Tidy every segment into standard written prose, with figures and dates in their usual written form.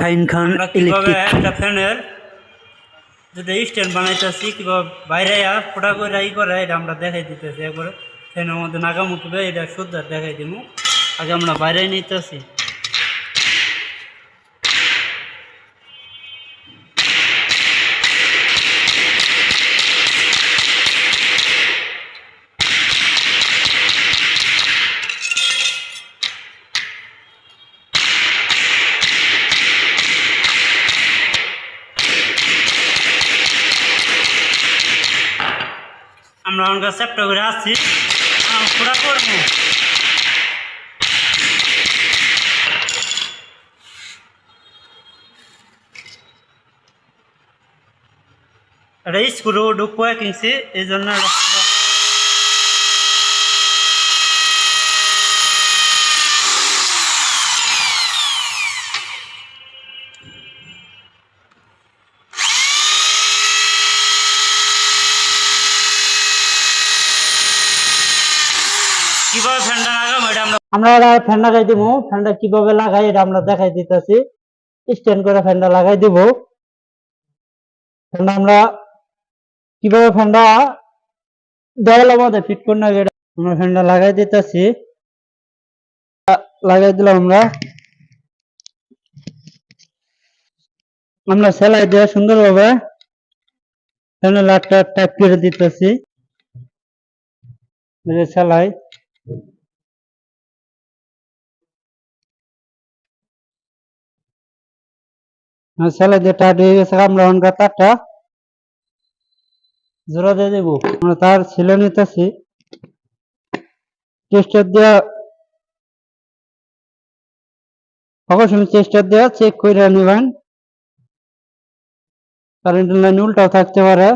শাহিন খান আমরা কিভাবে ইলেকট্রিক। একটা ফ্যানের দুটো স্ট্যান্ড বানাইতেছি, কিভাবে বাইরে ফোটা করে করে এটা আমরা দেখাই দিতেছি। একবারে ফ্যানের মধ্যে নাগামুখি এটা শুদ্ধ দেখাই দিব। আগে আমরা বাইরে নিতেছি। আমরা অনেক চ্যাপ্টার করে আসছি, ফোটা করবো। এটা স্ক্রু ঢুকবো কিনছি, এই জন্য কিভাবে ফ্যানটা লাগাবো এটা আমরা ফ্যান লাগাই দিব। ফ্যানটা কিভাবে লাগাই এটা আমরা দেখাই দিতেছি। স্ট্যান্ড করে ফ্যানটা লাগাই দিব। ফ্যানটা আমরা কিভাবে ফ্যানটা দেওয়ালের মধ্যে ফিট করে নেবে আমরা ফ্যানটা লাগাই দিতেছি। লাগাই দিলাম আমরা সেলাই দিয়ে সুন্দরভাবে ফ্যানের লাটটা টাইট করে দিতেছি। সেলাই সেলাই দিয়ে টাইট হয়ে গেছে। আমরা অনকা তারটা জোড়া দিয়ে দেবো। আমরা তার ছিল নিতেছি, টেস্টার দিয়ে অবশ্যই টেস্টার দিয়ে চেক করে নেবেন, কারেন্টের লাইন উল্টাও থাকতে পারে।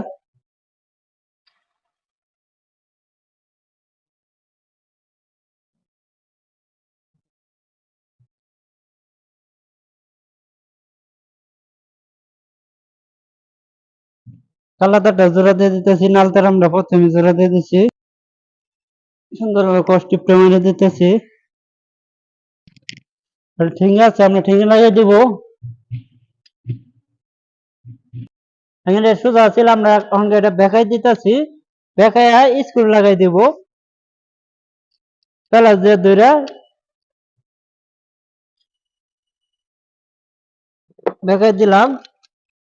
কালা তারটা জোড়া দিয়ে দিতেছি, নাল তার আমরা প্রথমে জোড়া দিয়ে দিচ্ছি, সুন্দরভাবে কষ্টি মেরে দিতেছি। ঠিক আছে, আমরা ঠিকই লাগিয়ে দিব। এখানে সোজা ছিল, আমরা এটা বেকাই দিতেছি। বেকায় স্ক্রু লাগাই দিব, প্লাস দিয়ে ধরে বেকাই দিলাম।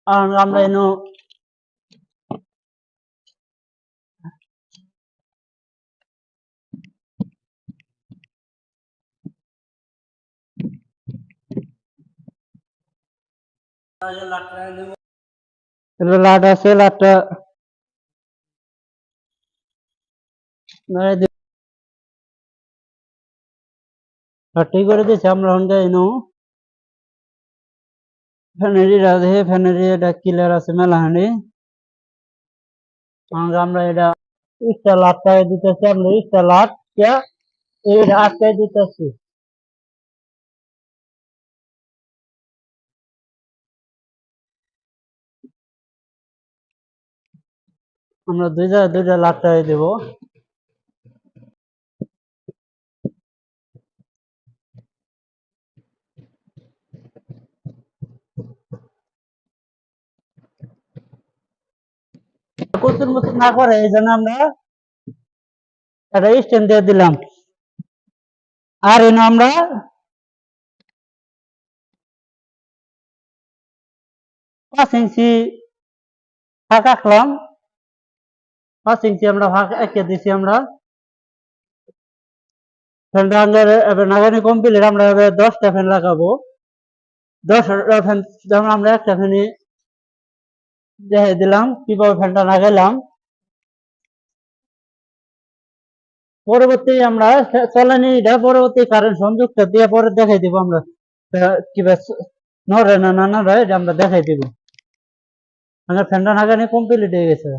আর আমরা এনে লাট আছে, লাটটা ঠিক করে দিচ্ছি। আমরা এনে ফ্যানেরি রাধে ফ্যানেরি এটা ক্লিয়ার আছে মেলাহানি। আমরা এটা একটা লাটটায় দিতেছি, আমরা একটা লাট এই আটকায় দিতেছি। আমরা দুইটা লাটটায় দেব। কুতুর মুতুর না করে এই জন্য আমরা একটা স্ট্যান্ড দিয়ে দিলাম। আর এনে আমরা 5 ইঞ্চি ফাঁক আঁকলাম। 5 ইঞ্চি আমরা ফাঁক এঁকে দিছি। আমরা ফ্যানটা এবার লাগানো কমপ্লিট। আমরা এবার 10টা ফ্যান লাগাবো। 10টা ফ্যান যেমন আমরা একটা ফ্যানই দেখাই দিলাম কিভাবে ফ্যানটা লাগাইলাম। পরবর্তী আমরা চলানিটা পরবর্তী কারেন্ট সংযোগটা দিয়ে পরে দেখাই দিব আমরা কিভাবে নড়ে না নড়ে এটা আমরা দেখাই দিব। আমরা ফ্যানটা লাগানো কমপ্লিট হয়ে গেছে।